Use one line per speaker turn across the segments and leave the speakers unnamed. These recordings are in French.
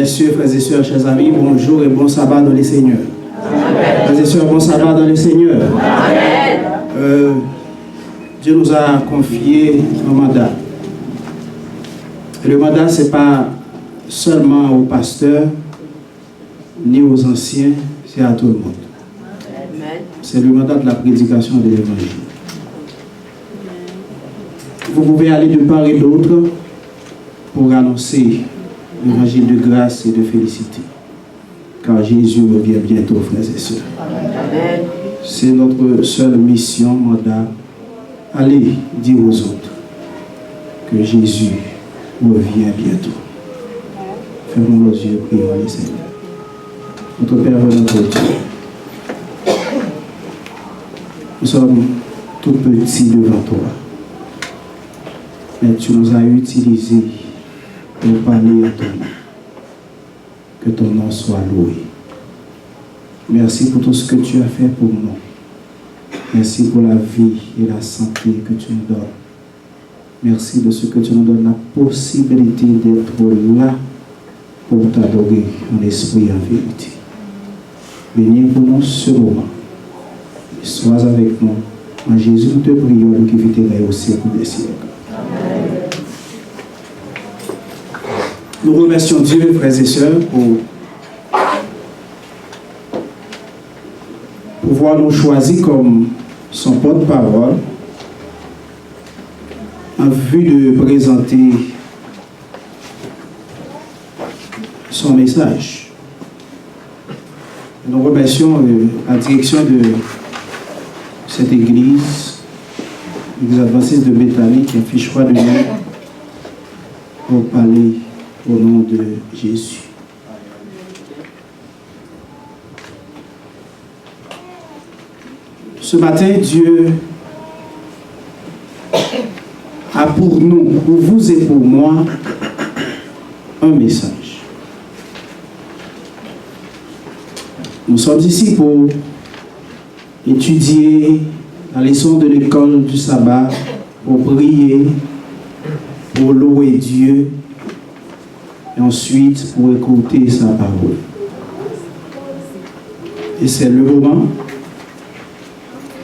messieurs, frères et sœurs, chers amis, bonjour et bon sabbat dans les Seigneurs. Frères et sœurs, bon sabbat dans les Seigneurs. Dieu nous a confié un mandat. Et le mandat, ce n'est pas seulement aux pasteurs, ni aux anciens, c'est à tout le monde. C'est le mandat de la prédication de l'évangile. Vous pouvez aller de part et d'autre pour annoncer l'évangile de grâce et de félicité. Car Jésus revient bientôt, frères et sœurs. C'est notre seule mission, mandat. Allez dire aux autres que Jésus revient bientôt. Fermons nos yeux, prions le Seigneur. Notre Père, notre Dieu, nous sommes tout petits devant toi. Mais tu nous as utilisés pour parler à ton nom. Que ton nom soit loué. Merci pour tout ce que tu as fait pour nous. Merci pour la vie et la santé que tu nous donnes. Merci de ce que tu nous donnes la possibilité d'être là pour t'adorer en esprit et en vérité. Bénis pour nous ce moment. Sois avec nous. En Jésus, nous te prions, nous qui vivons au siècle des siècles. Nous remercions Dieu, frères et sœurs, pour pouvoir nous choisir comme son porte-parole en vue de présenter son message. Nous remercions la direction de cette église, l'église adventiste de Béthanie, qui a fait choix de nous pour parler au nom de Jésus. Ce matin, Dieu a pour nous, pour vous et pour moi, un message. Nous sommes ici pour étudier la leçon de l'école du sabbat, pour prier, pour louer Dieu, et ensuite pour écouter sa parole. Et c'est le moment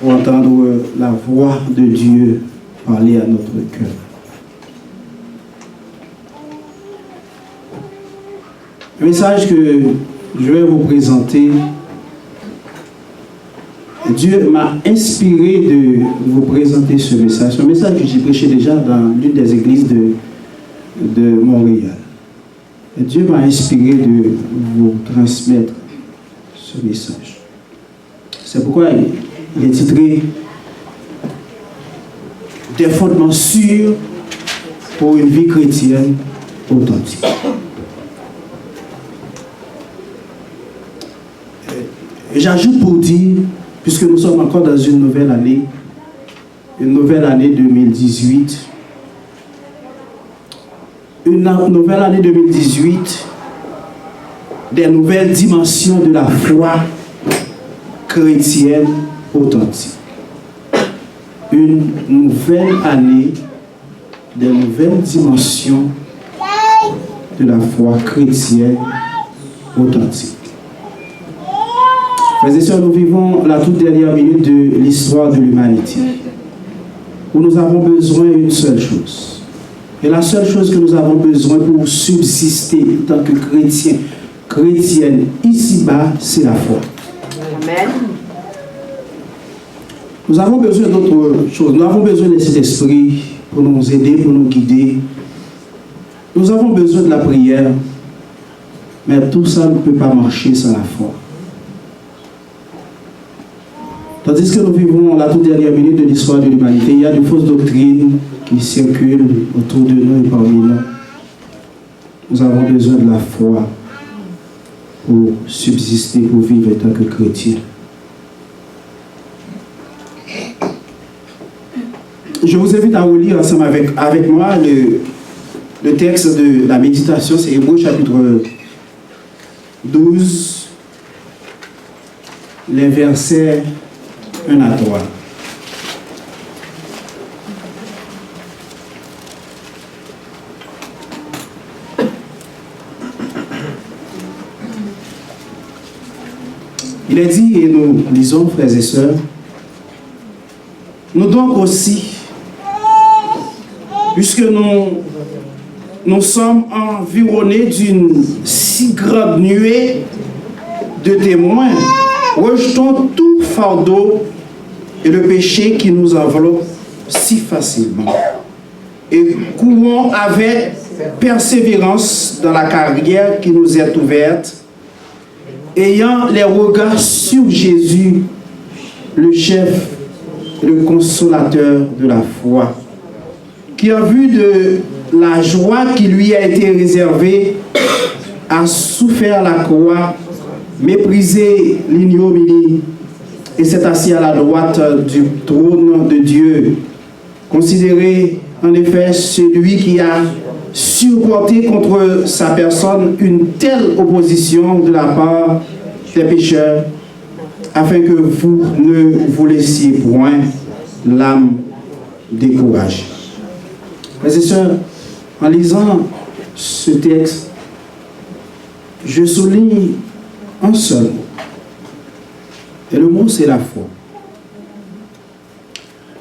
pour entendre la voix de Dieu parler à notre cœur. Le message que je vais vous présenter, Dieu m'a inspiré de vous présenter ce message. Un message que j'ai prêché déjà dans l'une des églises de Montréal. Et Dieu m'a inspiré de vous transmettre ce message. C'est pourquoi il est titré « Des fondements sûrs pour une vie chrétienne authentique ». Et j'ajoute pour dire, puisque nous sommes encore dans une nouvelle année 2018, une nouvelle année 2018, des nouvelles dimensions de la foi chrétienne authentique. Une nouvelle année, des nouvelles dimensions de la foi chrétienne authentique. Frères et sœurs, nous vivons la toute dernière minute de l'histoire de l'humanité, où nous avons besoin d'une seule chose. Et la seule chose que nous avons besoin pour subsister en tant que chrétiens, chrétiennes, ici-bas, c'est la foi. Amen. Nous avons besoin d'autre chose. Nous avons besoin de cet esprit pour nous aider, pour nous guider. Nous avons besoin de la prière, mais tout ça ne peut pas marcher sans la foi. Tandis que nous vivons la toute dernière minute de l'histoire de l'humanité, il y a de fausses doctrines qui circulent autour de nous et parmi nous. Nous avons besoin de la foi pour subsister, pour vivre en tant que chrétien. Je vous invite à relire ensemble avec moi le texte de la méditation, c'est Hébreux chapitre 12, les versets 1 à 3. Il est dit, et nous lisons, frères et sœurs, nous donc aussi, puisque nous sommes environnés d'une si grande nuée de témoins, rejetons tout fardeau et le péché qui nous enveloppe si facilement et courons avec persévérance dans la carrière qui nous est ouverte, ayant les regards sur Jésus, le chef, le consolateur de la foi, qui en vue de la joie qui lui a été réservée, a souffert la croix, méprisé l'ignominie, et s'est assis à la droite du trône de Dieu. Considérez en effet celui qui a supporté contre sa personne une telle opposition de la part des pécheurs, afin que vous ne vous laissiez point l'âme découragée. Frères et sœurs, en lisant ce texte, je souligne un seul mot. Et le mot, c'est la foi.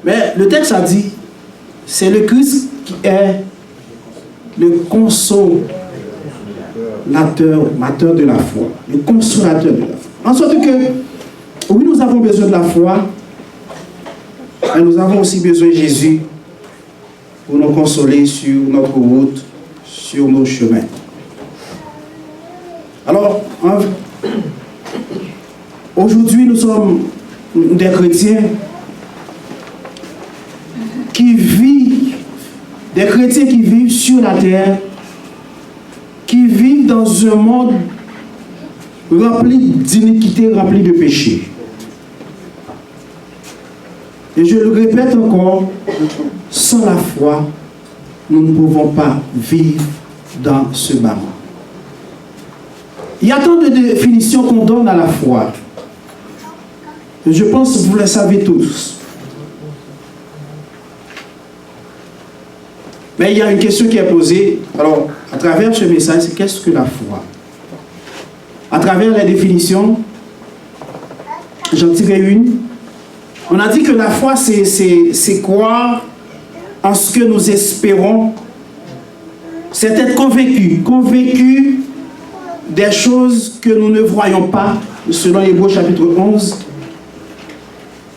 Mais le texte a dit, c'est le Christ qui est le consolateur de la foi. Le consolateur de la foi. En sorte que, oui, nous avons besoin de la foi, mais nous avons aussi besoin de Jésus pour nous consoler sur notre route, sur nos chemins. Alors, aujourd'hui, nous sommes des chrétiens qui vivent sur la terre, qui vivent dans un monde rempli d'iniquité, rempli de péché. Et je le répète encore, sans la foi, nous ne pouvons pas vivre dans ce bas monde. Il y a tant de définitions qu'on donne à la foi. Je pense que vous le savez tous. Mais il y a une question qui est posée. Alors, à travers ce message, c'est qu'est-ce que la foi? À travers les définitions, j'en tirerai une. On a dit que la foi, c'est croire en ce que nous espérons. C'est être convaincu des choses que nous ne voyons pas, selon Hébreux chapitre 11.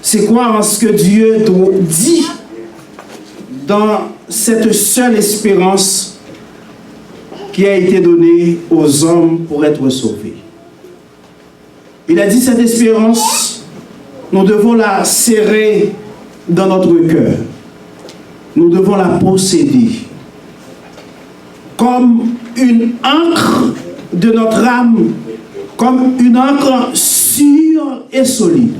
C'est croire en ce que Dieu dit dans cette seule espérance qui a été donnée aux hommes pour être sauvés. Il a dit cette espérance, nous devons la serrer dans notre cœur. Nous devons la posséder comme une encre de notre âme, comme une encre sûre et solide.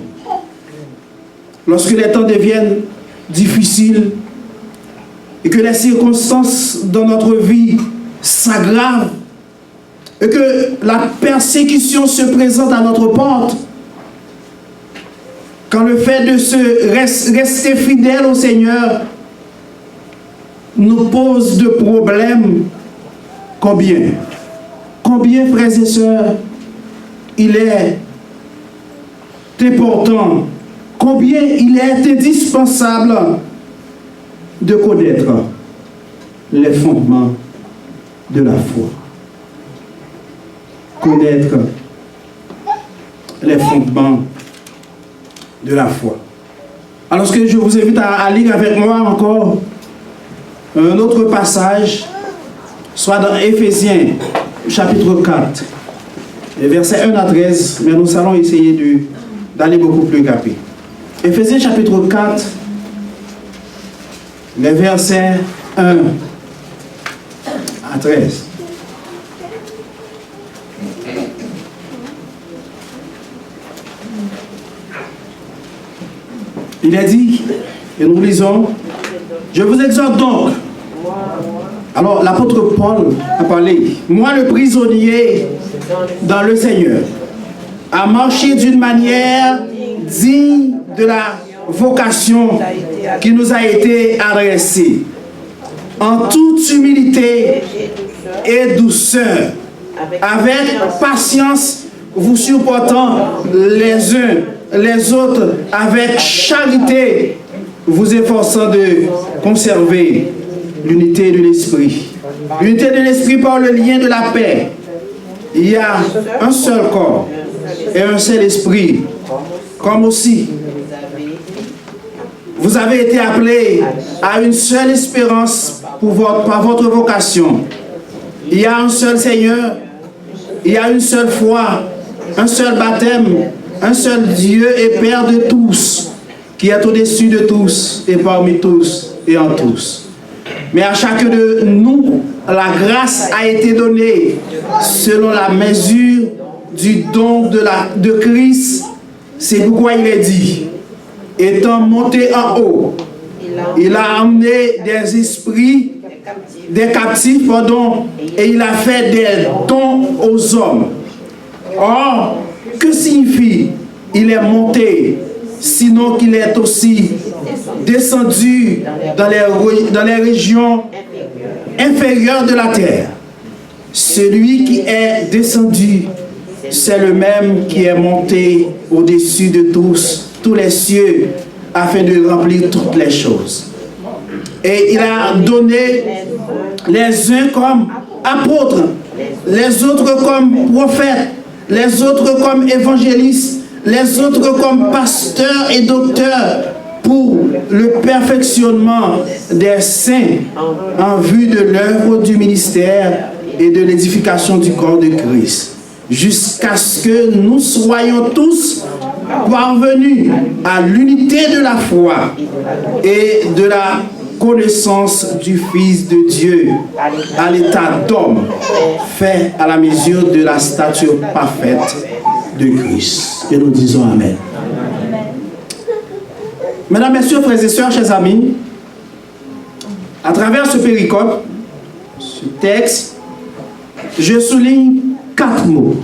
Lorsque les temps deviennent difficiles et que les circonstances dans notre vie s'aggravent et que la persécution se présente à notre porte, quand le fait de se rester fidèle au Seigneur nous pose de problèmes, combien, frères et sœurs, il est important, combien il est indispensable de connaître les fondements de la foi. Connaître les fondements de la foi. Alors que je vous invite à lire avec moi encore un autre passage, soit dans Éphésiens chapitre 4, les versets 1 à 13, mais nous allons essayer d'aller beaucoup plus rapide. Éphésiens chapitre 4, les versets 1 à 13. Il est dit, et nous lisons, je vous exhorte donc. Alors l'apôtre Paul a parlé, moi le prisonnier dans le Seigneur, à marcher d'une manière digne de la vocation qui nous a été adressée, en toute humilité et douceur, avec patience, vous supportant les uns les autres avec charité, vous efforçant de conserver l'unité de l'esprit. L'unité de l'esprit par le lien de la paix. Il y a un seul corps et un seul esprit, comme aussi vous avez été appelés à une seule espérance par votre vocation. Il y a un seul Seigneur, il y a une seule foi, un seul baptême, un seul Dieu et Père de tous, qui est au-dessus de tous et parmi tous et en tous. Mais à chacun de nous, la grâce a été donnée selon la mesure du don de Christ. C'est pourquoi il est dit, étant monté en haut, il a emmené des esprits, des captifs, et il a fait des dons aux hommes. Or, que signifie il est monté, sinon qu'il est aussi descendu dans les régions inférieures de la terre? Celui qui est descendu, c'est le même qui est monté au-dessus de tous les cieux, afin de remplir toutes les choses. Et il a donné les uns comme apôtres, les autres comme prophètes, les autres comme évangélistes, les autres comme pasteurs et docteurs, pour le perfectionnement des saints en vue de l'œuvre du ministère et de l'édification du corps de Christ, jusqu'à ce que nous soyons tous parvenus à l'unité de la foi et de la connaissance du Fils de Dieu, à l'état d'homme, fait à la mesure de la stature parfaite de Christ. Et nous disons Amen. Mesdames, Messieurs, frères et sœurs, chers amis, à travers ce péricope, ce texte, je souligne 4 mots.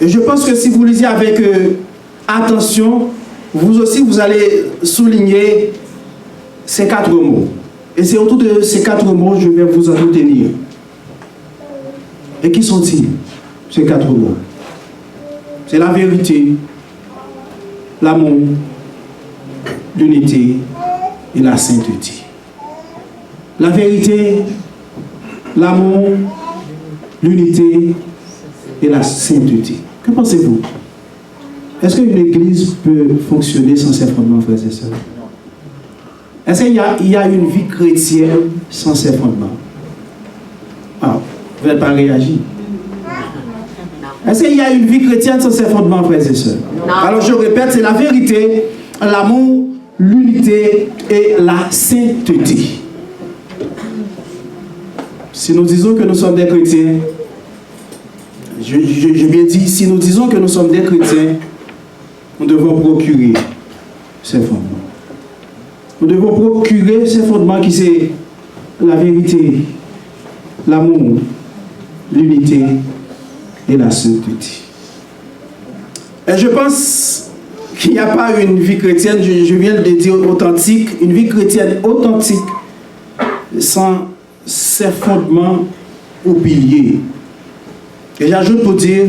Et je pense que si vous lisez avec attention, vous aussi, vous allez souligner ces 4 mots. Et c'est autour de ces 4 mots que je vais vous en tenir. Et qui sont-ils, ces 4 mots? C'est la vérité, l'amour, l'unité et la sainteté. La vérité, l'amour, l'unité et la sainteté. Que pensez-vous? Est-ce qu'une église peut fonctionner sans ses fondements, frères et sœurs? Est-ce qu'il y a une vie chrétienne sans ses fondements? Ah, vous n'avez pas réagi. Est-ce qu'il y a une vie chrétienne sans ses fondements, frères et sœurs? Alors je répète, c'est la vérité, l'amour, l'unité et la sainteté. Si nous disons que nous sommes des chrétiens, je viens dire, si nous disons que nous sommes des chrétiens, nous devons procurer ces fondements. Nous devons procurer ces fondements qui c'est la vérité, l'amour, l'unité et la sainteté. Et je pense qu'il n'y a pas une vie chrétienne, je viens de dire authentique, une vie chrétienne authentique sans ces fondements ou piliers. Et j'ajoute pour dire,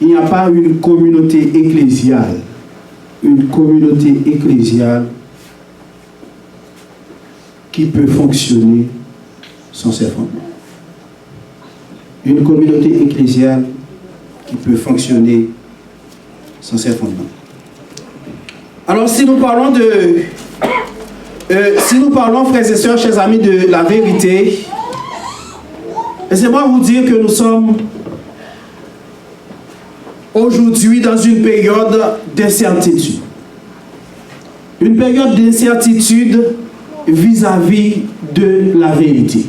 il n'y a pas une communauté ecclésiale. Une communauté ecclésiale qui peut fonctionner sans ces fondements. Une communauté ecclésiale qui peut fonctionner sans ces fondements. Alors, si nous parlons frères et sœurs, chers amis, de la vérité, laissez-moi vous dire que nous sommes aujourd'hui dans une période d'incertitude. Une période d'incertitude vis-à-vis de la vérité.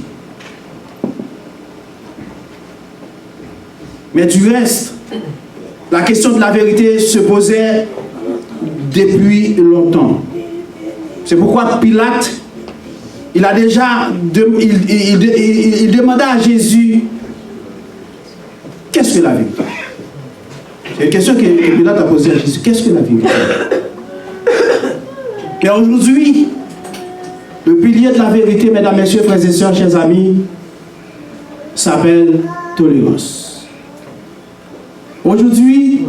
Mais du reste, la question de la vérité se posait depuis longtemps. C'est pourquoi Pilate, il demanda à Jésus, qu'est-ce que la vérité? C'est une question que Pilate a posée à Jésus, qu'est-ce que la vérité? Et aujourd'hui, le pilier de la vérité, mesdames, messieurs, frères et sœurs, chers amis, s'appelle tolérance. Aujourd'hui,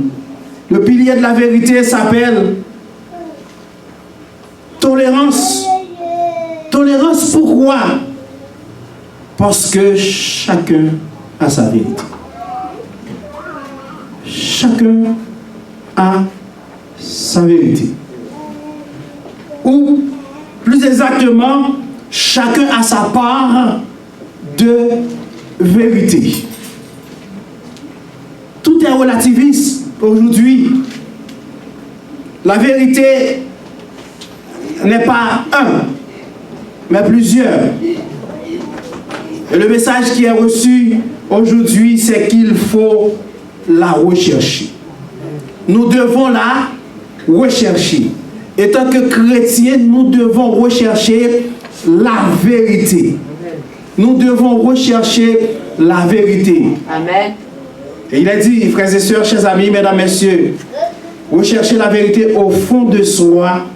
le pilier de la vérité s'appelle tolérance. Tolérance, pourquoi? Parce que chacun a sa vérité. Chacun a sa vérité. Ou, plus exactement, chacun a sa part de vérité. Tout est relativiste aujourd'hui. La vérité n'est pas un, mais plusieurs. Et le message qui est reçu aujourd'hui, c'est qu'il faut la rechercher. Nous devons la rechercher. Et tant que chrétiens, nous devons rechercher la vérité. Nous devons rechercher la vérité.
Amen.
Et il a dit, frères et sœurs, chers amis, mesdames, messieurs, rechercher la vérité au fond de soi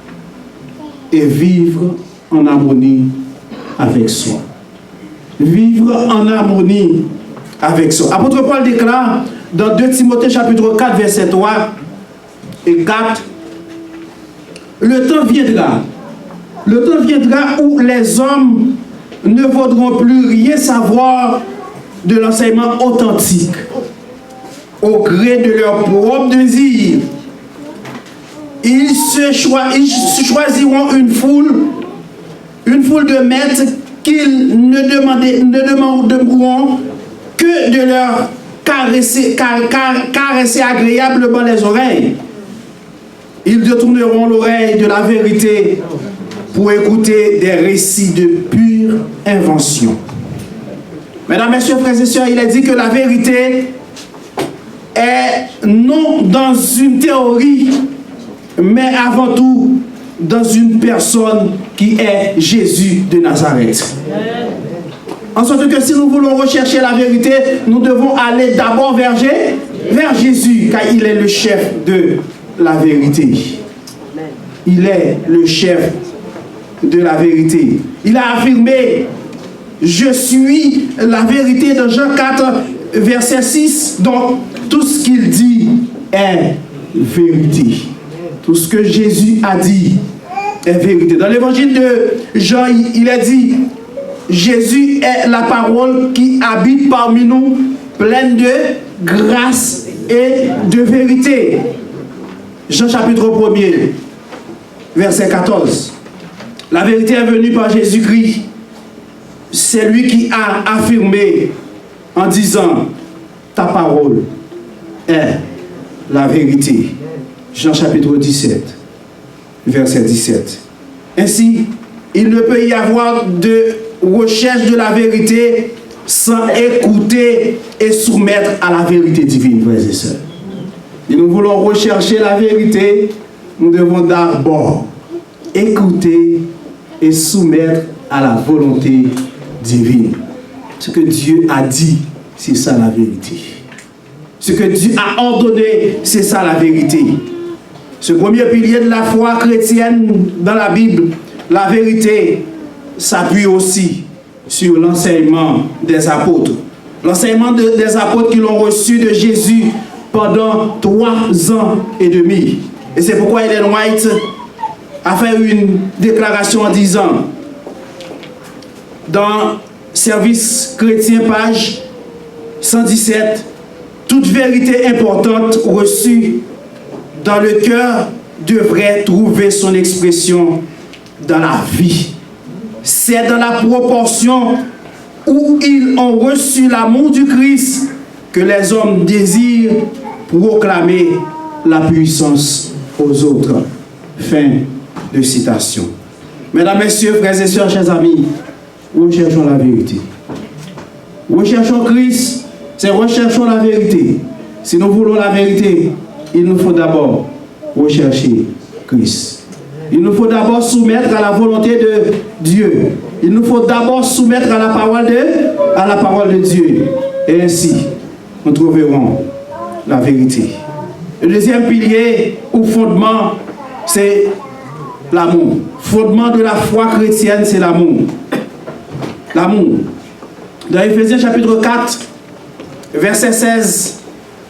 et vivre en harmonie avec soi. Vivre en harmonie avec soi. Apôtre Paul déclare dans 2 Timothée chapitre 4, verset 3 et 4, le temps viendra où les hommes ne voudront plus rien savoir de l'enseignement authentique au gré de leur propre désir. Ils choisiront une foule de maîtres qu'ils ne demanderont que de leur caresser agréablement les oreilles. Ils détourneront l'oreille de la vérité pour écouter des récits de pure invention. Mesdames, messieurs, frères et sœurs, il est dit que la vérité est non dans une théorie, mais avant tout dans une personne qui est Jésus de Nazareth. En sorte que si nous voulons rechercher la vérité, nous devons aller d'abord vers Jésus, car il est le chef de la vérité. Il est le chef de la vérité. Il a affirmé, je suis la vérité dans Jean 4, verset 6. Donc, tout ce qu'il dit est vérité. Tout ce que Jésus a dit est vérité. Dans l'évangile de Jean, il a dit, Jésus est la parole qui habite parmi nous, pleine de grâce et de vérité. Jean chapitre 1er, verset 14. La vérité est venue par Jésus-Christ. C'est lui qui a affirmé en disant, ta parole est la vérité. Jean chapitre 17, verset 17. Ainsi, il ne peut y avoir de recherche de la vérité sans écouter et soumettre à la vérité divine, frères et sœurs. Si nous voulons rechercher la vérité, nous devons d'abord écouter et soumettre à la volonté divine. Ce que Dieu a dit, c'est ça la vérité. Ce que Dieu a ordonné, c'est ça la vérité. Ce premier pilier de la foi chrétienne dans la Bible, la vérité, s'appuie aussi sur l'enseignement des apôtres. L'enseignement des apôtres qui l'ont reçu de Jésus pendant 3 ans et demi. Et c'est pourquoi Ellen White a fait une déclaration en disant, dans Service chrétien, page 117, toute vérité importante reçue dans le cœur devrait trouver son expression dans la vie. C'est dans la proportion où ils ont reçu l'amour du Christ que les hommes désirent proclamer la puissance aux autres. Fin de citation. Mesdames, messieurs, frères et sœurs, chers amis, recherchons la vérité. Recherchons Christ, c'est recherchons la vérité. Si nous voulons la vérité, il nous faut d'abord rechercher Christ. Il nous faut d'abord soumettre à la volonté de Dieu. Il nous faut d'abord soumettre à la parole de Dieu. Et ainsi, nous trouverons la vérité. Le deuxième pilier ou fondement, c'est l'amour. Fondement de la foi chrétienne, c'est l'amour. L'amour. Dans Éphésiens chapitre 4,
verset 16,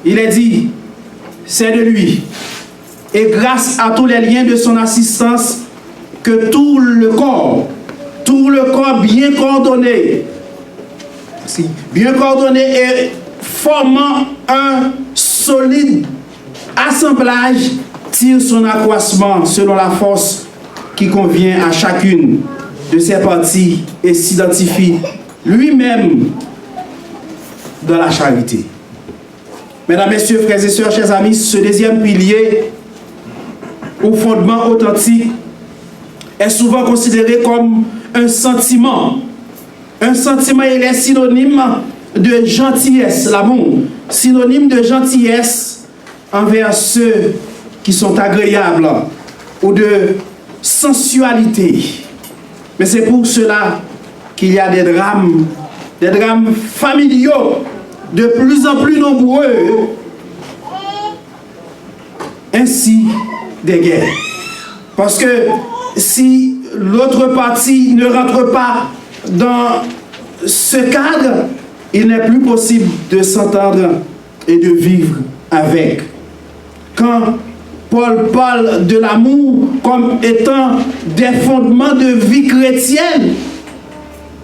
il est dit, c'est de lui, et grâce à tous les liens de son assistance, que tout le corps bien coordonné et formant un solide assemblage, tire son accroissement selon la force qui convient à chacune de ses parties et s'identifie lui-même dans la charité. Mesdames, Messieurs, frères et sœurs, chers amis, ce deuxième pilier au fondement authentique est souvent considéré comme un sentiment. Un sentiment, il est synonyme de gentillesse, l'amour. Synonyme de gentillesse envers ceux qui sont agréables ou de sensualité. Mais c'est pour cela qu'il y a des drames familiaux de plus en plus nombreux, ainsi des guerres. Parce que si l'autre partie ne rentre pas dans ce cadre, il n'est plus possible de s'entendre et de vivre avec. Quand Paul parle de l'amour comme étant des fondements de vie chrétienne,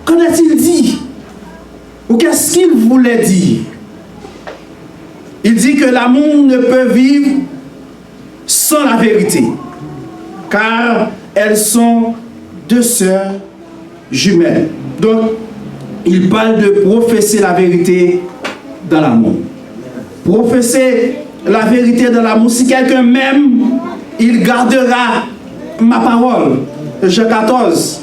qu'en a-t-il dit? Ou qu'est-ce qu'il voulait dire? Il dit que l'amour ne peut vivre sans la vérité, car elles sont deux sœurs jumelles. Donc, il parle de professer la vérité dans l'amour. Professer la vérité dans l'amour. Si quelqu'un m'aime, il gardera ma parole. Jean 14,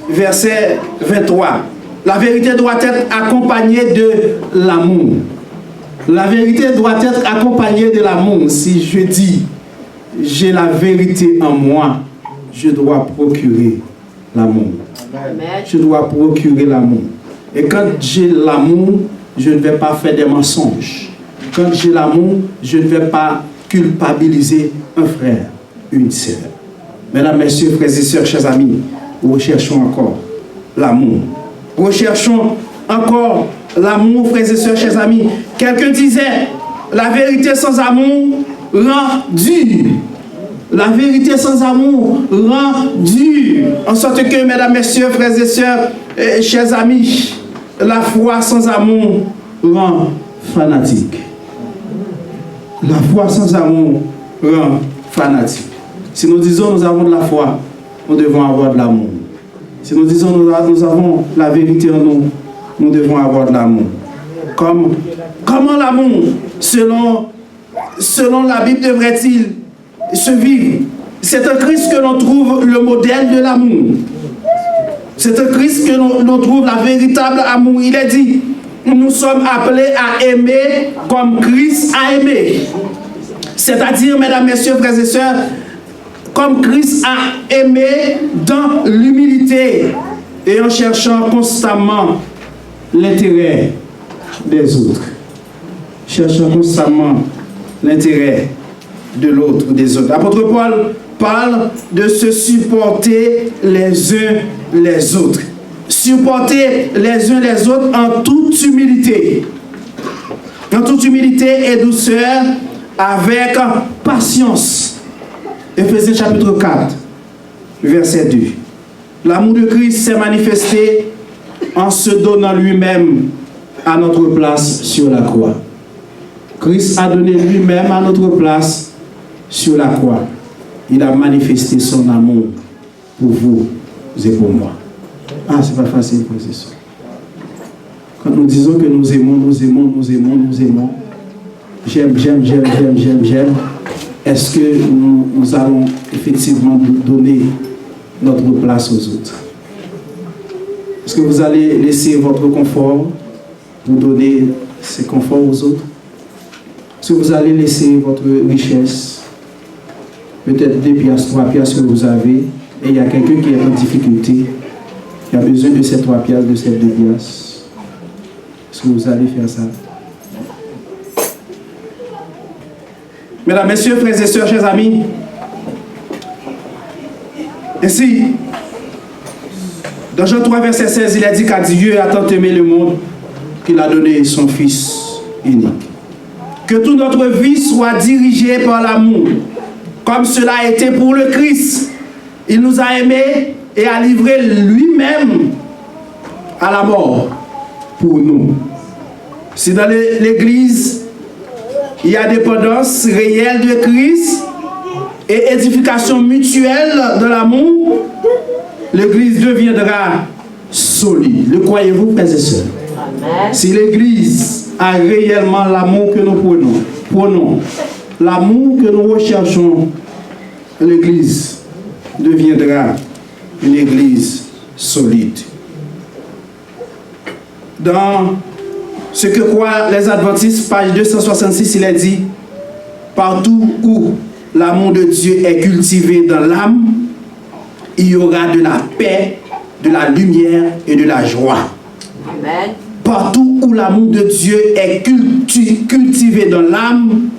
verset 23. La vérité doit être accompagnée de l'amour. La vérité doit être accompagnée de l'amour. Si je dis, j'ai la vérité en moi, je dois procurer l'amour. Je dois procurer l'amour. Et quand j'ai l'amour, je ne vais pas faire des mensonges. Quand j'ai l'amour, je ne vais pas culpabiliser un frère, une sœur. Mesdames, Messieurs, frères et sœurs, chers amis, recherchons encore l'amour. Recherchons encore l'amour, frères et sœurs, chers amis. Quelqu'un disait, la vérité sans amour rend dur. La vérité sans amour rend dur. En sorte que, mesdames, messieurs, frères et sœurs, chers amis, la foi sans amour rend fanatique. La foi sans amour rend fanatique. Si nous disons nous avons de la foi, nous devons avoir de l'amour. Si nous disons nous avons la vérité en nous, nous devons avoir de l'amour. Comment l'amour, selon la Bible, devrait-il se vivre? C'est en Christ que l'on trouve le modèle de l'amour. C'est en Christ que l'on trouve la véritable amour. Il est dit, nous sommes appelés à aimer comme Christ a aimé. C'est-à-dire, mesdames, messieurs, frères et sœurs, comme Christ a aimé dans l'humilité et en cherchant constamment l'intérêt des autres. Cherchant constamment l'intérêt de l'autre ou des autres. L'apôtre Paul parle de se supporter les uns les autres. Supporter les uns les autres en toute humilité. En toute humilité et douceur, avec patience. Éphésiens chapitre 4, verset 2. L'amour de Christ s'est manifesté en se donnant lui-même à notre place sur la croix. Christ a donné lui-même à notre place sur la croix. Il a manifesté son amour pour vous et pour moi. Ah, c'est pas facile pour ça. Quand nous disons que nous aimons, nous aimons, nous aimons, nous aimons, j'aime, j'aime, j'aime, j'aime, j'aime, j'aime, est-ce que nous allons effectivement donner notre place aux autres? Est-ce que vous allez laisser votre confort pour donner ce confort aux autres? Est-ce que vous allez laisser votre richesse, peut-être 2 piastres, 3 piastres que vous avez, et il y a quelqu'un qui est en difficulté, qui a besoin de ces 3 piastres, de ces 2 piastres? Est-ce que vous allez faire ça? Mesdames, messieurs, frères et sœurs, chers amis, ainsi, dans Jean 3, verset 16, il a dit qu'à Dieu a tant aimé le monde qu'il a donné son Fils unique. Que toute notre vie soit dirigée par l'amour, comme cela a été pour le Christ. Il nous a aimés et a livré lui-même à la mort pour nous. Si dans l'Église, il y a dépendance réelle de Christ et édification mutuelle de l'amour, l'Église deviendra solide. Le croyez-vous, frères et sœurs? Amen. Si l'Église a réellement l'amour que nous prenons, l'amour que nous recherchons, l'Église deviendra une Église solide. Dans ce que croient les adventistes, page 266, il est dit: partout où l'amour de Dieu est cultivé dans l'âme, il y aura de la paix, de la lumière et de la joie. Amen. Partout où l'amour de Dieu est cultivé dans l'âme,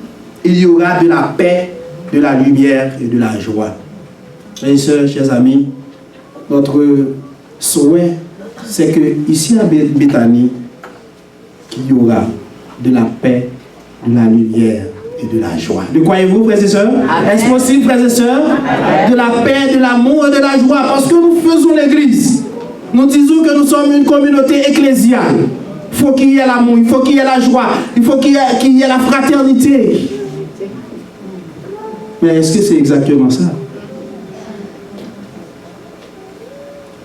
il y aura de la paix, de la lumière et de la joie. Mes sœurs, chers amis, notre souhait, c'est que ici à Béthanie, qu'il y aura de la paix, de la lumière et de la joie. Le croyez-vous, frères et sœurs? Est-ce possible, frères et sœurs? Amen. De la paix, de l'amour et de la joie. Parce que nous faisons l'Église. Nous disons que nous sommes une communauté ecclésiale. Il faut qu'il y ait l'amour, il faut qu'il y ait la joie, il faut qu'il y ait la fraternité. Mais est-ce que c'est exactement ça?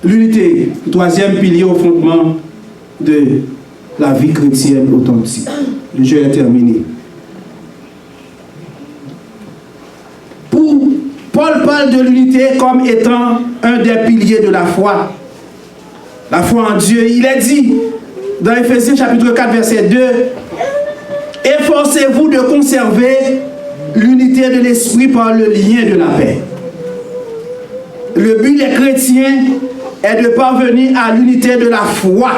L'unité, troisième pilier au fondement de la vie chrétienne authentique. Je vais terminer. Paul parle de l'unité comme étant un des piliers de la foi. La foi en Dieu. Il est dit dans Éphésiens chapitre 4 verset 2: efforcez-vous de conserver l'unité de l'esprit par le lien de la paix. Le but des chrétiens est de parvenir à l'unité de la foi,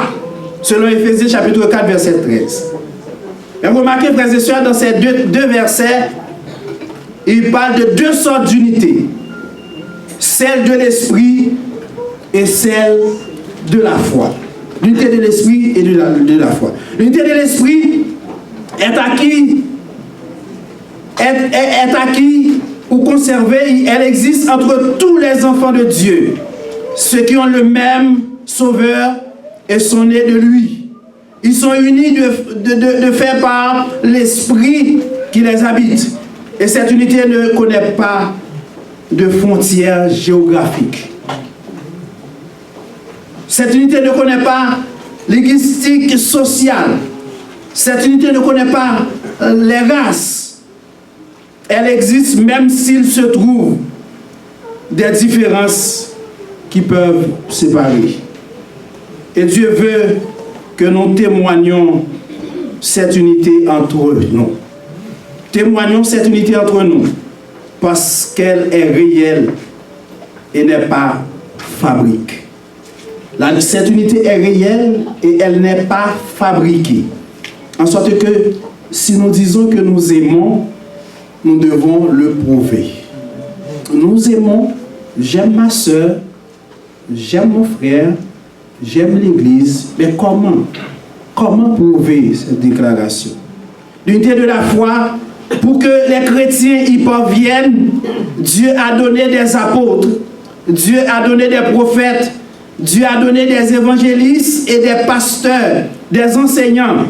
selon Éphésiens chapitre 4 verset 13. Et remarquez, frères et sœurs, dans ces deux versets, il parle de deux sortes d'unité: celle de l'esprit et celle de la foi. L'unité de l'esprit et de la foi. L'unité de l'esprit est acquis ou conservée. Elle existe entre tous les enfants de Dieu, ceux qui ont le même Sauveur et sont nés de lui. Ils sont unis de fait par l'esprit qui les habite. Et cette unité ne connaît pas de frontières géographiques. Cette unité ne connaît pas linguistique, sociale. Cette unité ne connaît pas les races. Elle existe même s'il se trouve des différences qui peuvent séparer. Et Dieu veut que nous témoignions cette unité entre nous. Témoignons cette unité entre nous parce qu'elle est réelle et n'est pas fabriquée. Cette unité est réelle et elle n'est pas fabriquée. En sorte que si nous disons que nous aimons, nous devons le prouver. Nous aimons, j'aime ma soeur, j'aime mon frère, j'aime l'Église, mais comment prouver cette déclaration? L'unité de la foi, pour que les chrétiens y parviennent, Dieu a donné des apôtres, Dieu a donné des prophètes, Dieu a donné des évangélistes et des pasteurs, des enseignants.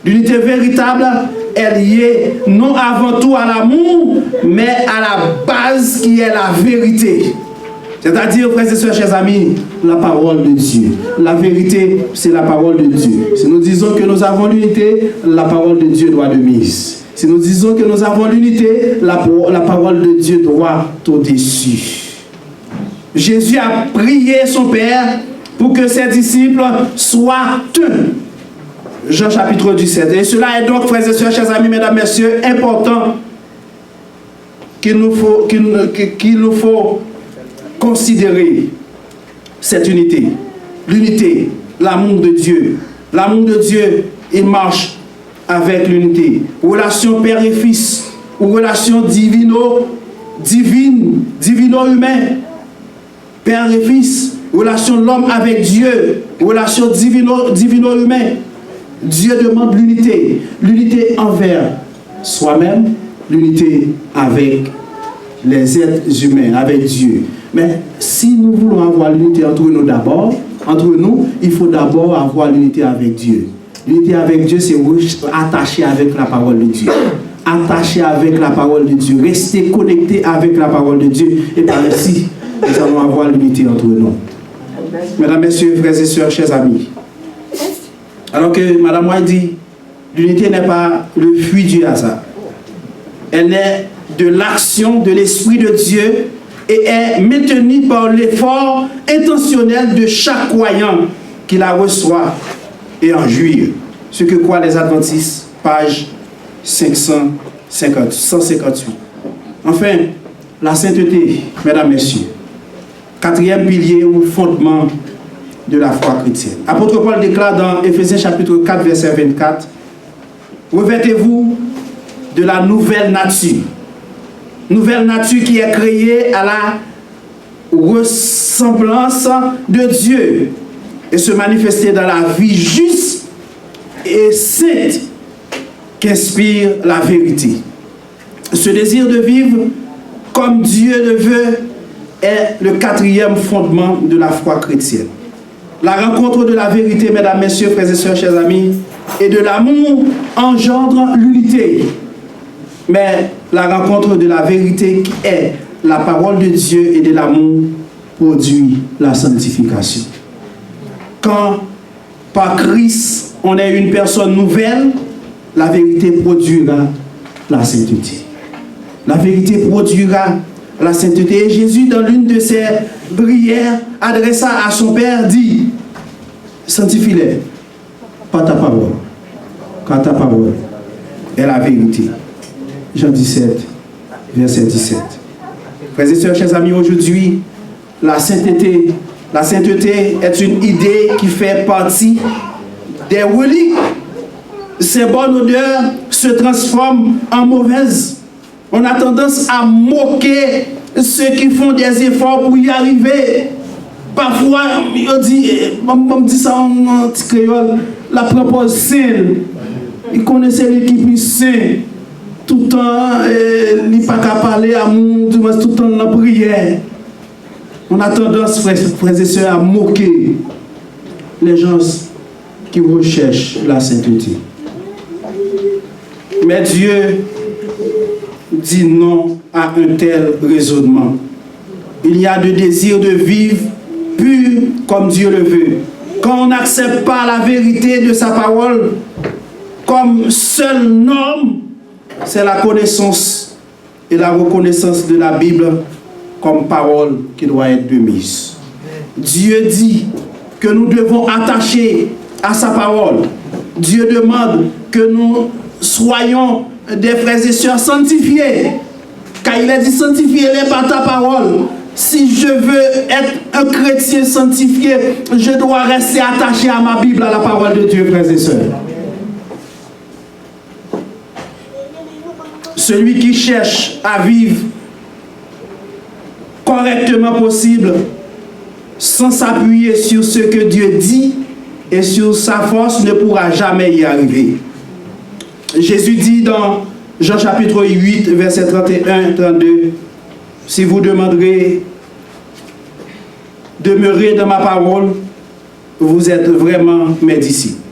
L'unité véritable est liée non avant tout à l'amour, mais à la base qui est la vérité. C'est-à-dire, frères et sœurs, chers amis, la parole de Dieu. La vérité, c'est la parole de Dieu. Si nous disons que nous avons l'unité, la parole de Dieu doit de mise. Si nous disons que nous avons l'unité, la parole de Dieu doit au-dessus. Jésus a prié son Père pour que ses disciples soient un. Jean chapitre 17. Et cela est donc, frères et sœurs, chers amis, mesdames, messieurs, important qu'il nous faut considérer cette unité. L'unité, l'amour de Dieu. L'amour de Dieu, il marche avec l'unité. Relation père et fils, ou relation divino-humain. Père et fils, relation de l'homme avec Dieu, relation divino-humain. Dieu demande l'unité. L'unité envers soi-même, l'unité avec les êtres humains, avec Dieu. Mais si nous voulons avoir l'unité entre nous d'abord, il faut d'abord avoir l'unité avec Dieu. L'unité avec Dieu, c'est attaché avec la parole de Dieu. Attaché avec la parole de Dieu. Rester connecté avec la parole de Dieu. Et par ainsi, nous allons avoir l'unité entre nous. Mesdames, Messieurs, frères et sœurs, chers amis. Alors que Madame White dit, l'unité n'est pas le fruit du hasard. Elle est de l'action de l'Esprit de Dieu et est maintenue par l'effort intentionnel de chaque croyant qui la reçoit et en jouit. Ce que croient les adventistes, page 158. Enfin, la sainteté, mesdames, messieurs, quatrième pilier ou fondement de la foi chrétienne. Apôtre Paul déclare dans Éphésiens chapitre 4, verset 24, « Revêtez-vous de la nouvelle nature. » Nouvelle nature qui est créée à la ressemblance de Dieu et se manifester dans la vie juste et sainte qu'inspire la vérité. Ce désir de vivre comme Dieu le veut est le quatrième fondement de la foi chrétienne. La rencontre de la vérité, mesdames, messieurs, frères et sœurs, chers amis, et de l'amour engendre l'unité. Mais la rencontre de la vérité qui est la parole de Dieu et de l'amour produit la sanctification. Quand par Christ on est une personne nouvelle, la vérité produira la sainteté. La vérité produira la sainteté. Et Jésus, dans l'une de ses prières, adressa à son Père, dit, sanctifie-les par ta parole, car ta parole est la vérité. Jean 17, verset 17. Frères et sœurs, chers amis, aujourd'hui, la sainteté est une idée qui fait partie des reliques. Ces bonnes odeurs se transforment en mauvaises. On a tendance à moquer ceux qui font des efforts pour y arriver. Parfois, on dit ça en petit créole, la propose saine. Ils connaissaient l'équipe saine. Tout le temps, il n'y a pas qu'à parler à tout le temps dans la prière. On a tendance, frères et sœurs, à moquer les gens qui recherchent la sainteté. Mais Dieu dit non à un tel raisonnement. Il y a le désir de vivre pur comme Dieu le veut. Quand on n'accepte pas la vérité de sa parole comme seule norme, c'est la connaissance et la reconnaissance de la Bible comme parole qui doit être de mise. Dieu dit que nous devons attacher à sa parole. Dieu demande que nous soyons des frères et sœurs sanctifiés. Car il a dit sanctifiez-les par ta parole. Si je veux être un chrétien sanctifié, je dois rester attaché à ma Bible, à la parole de Dieu, frères et sœurs. Celui qui cherche à vivre correctement possible, sans s'appuyer sur ce que Dieu dit et sur sa force, ne pourra jamais y arriver. Jésus dit dans Jean chapitre 8, verset 31-32, « Si vous demanderez, demeurez dans ma parole, vous êtes vraiment mes disciples.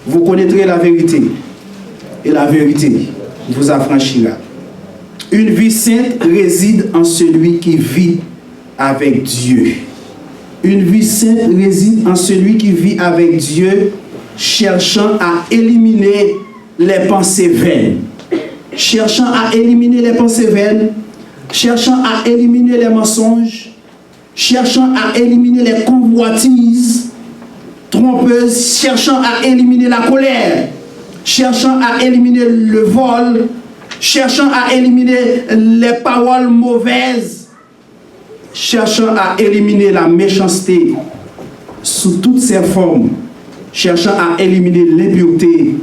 Vous connaîtrez la vérité, et la vérité vous affranchira. » Une vie sainte réside en celui qui vit avec Dieu. Une vie sainte réside en celui qui vit avec Dieu, cherchant à éliminer les pensées vaines. Cherchant à éliminer les pensées vaines, cherchant à éliminer les mensonges, cherchant à éliminer les convoitises trompeuses, cherchant à éliminer la colère, cherchant à éliminer le vol, cherchant à éliminer les paroles mauvaises, cherchant à éliminer la méchanceté sous toutes ses formes, cherchant à éliminer l'impureté,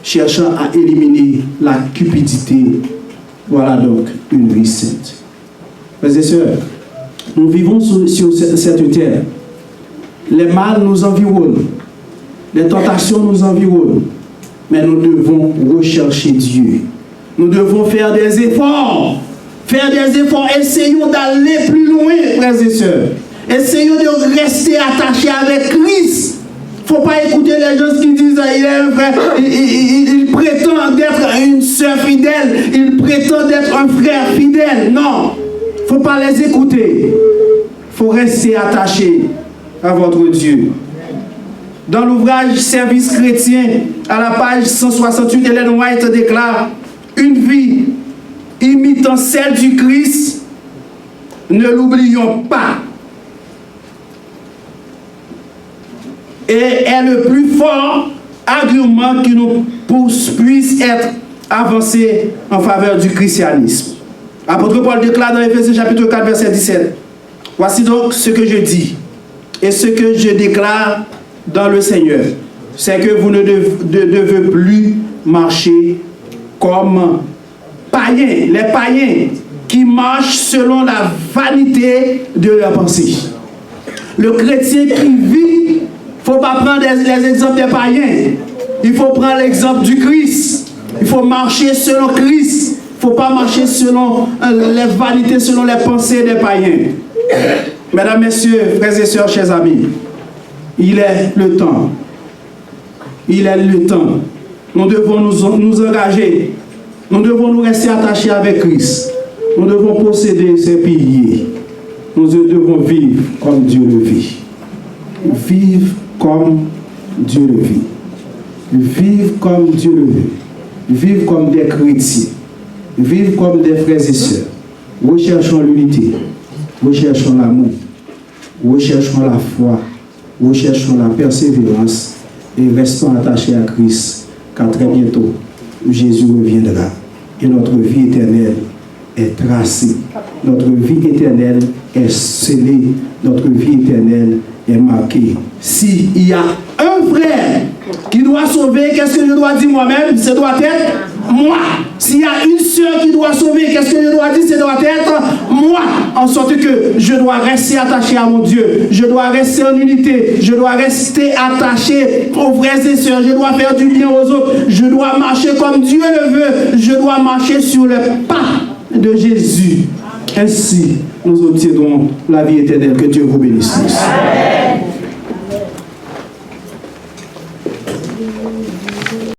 cherchant à éliminer la cupidité. Voilà donc une vie sainte. Frères et sœurs, nous vivons sur cette terre. Les mal nous environnent, les tentations nous environnent. mais nous devons rechercher Dieu. Nous devons faire des efforts. Faire des efforts. Essayons d'aller plus loin, frères et sœurs. Essayons de rester attachés avec Christ. Il ne faut pas écouter les gens qui disent il est un frère, il prétend d'être une sœur fidèle, il prétend d'être un frère fidèle. Non, il ne faut pas les écouter. Il faut rester attaché à votre Dieu. Dans l'ouvrage Service chrétien, à la page 168, Ellen White déclare: une vie imitant celle du Christ, ne l'oublions pas, et est le plus fort argument qui nous puisse être avancé en faveur du christianisme. Apôtre Paul déclare dans Éphésiens chapitre 4, verset 17: voici donc ce que je dis et ce que je déclare dans le Seigneur, c'est que vous ne devez plus marcher comme païens, les païens qui marchent selon la vanité de leurs pensées. Le chrétien qui vit, il ne faut pas prendre les exemples des païens, il faut prendre l'exemple du Christ. Il faut marcher selon Christ, il ne faut pas marcher selon les vanités, selon les pensées des païens. Mesdames, messieurs, frères et sœurs, chers amis, il est le temps. Il est le temps. Nous devons nous engager. Nous devons nous rester attachés avec Christ. Nous devons posséder ses piliers. Nous devons vivre comme Dieu le vit. Vivre comme Dieu le vit. Vivre comme Dieu le veut. Vivre comme des chrétiens. Vivre comme des frères et sœurs. Recherchons l'unité. Recherchons l'amour. Recherchons la foi. Recherchons la persévérance. Et restons attachés à Christ. Car très bientôt, Jésus reviendra. Et notre vie éternelle est tracée. Notre vie éternelle est scellée. Notre vie éternelle est marquée. S'il y a un frère qui doit sauver, qu'est-ce que je dois dire moi-même? Ce doit être moi. S'il y a une sœur qui doit sauver, qu'est-ce que je dois dire? Ce doit être moi. En sorte que je dois rester attaché à mon Dieu. Je dois rester en unité. Je dois rester attaché aux frères et sœurs. Je dois faire du bien aux autres. Je dois marcher comme Dieu le veut. Je dois marcher sur le pas de Jésus. Ainsi, nous obtiendrons la vie éternelle. Que Dieu vous bénisse. Amen.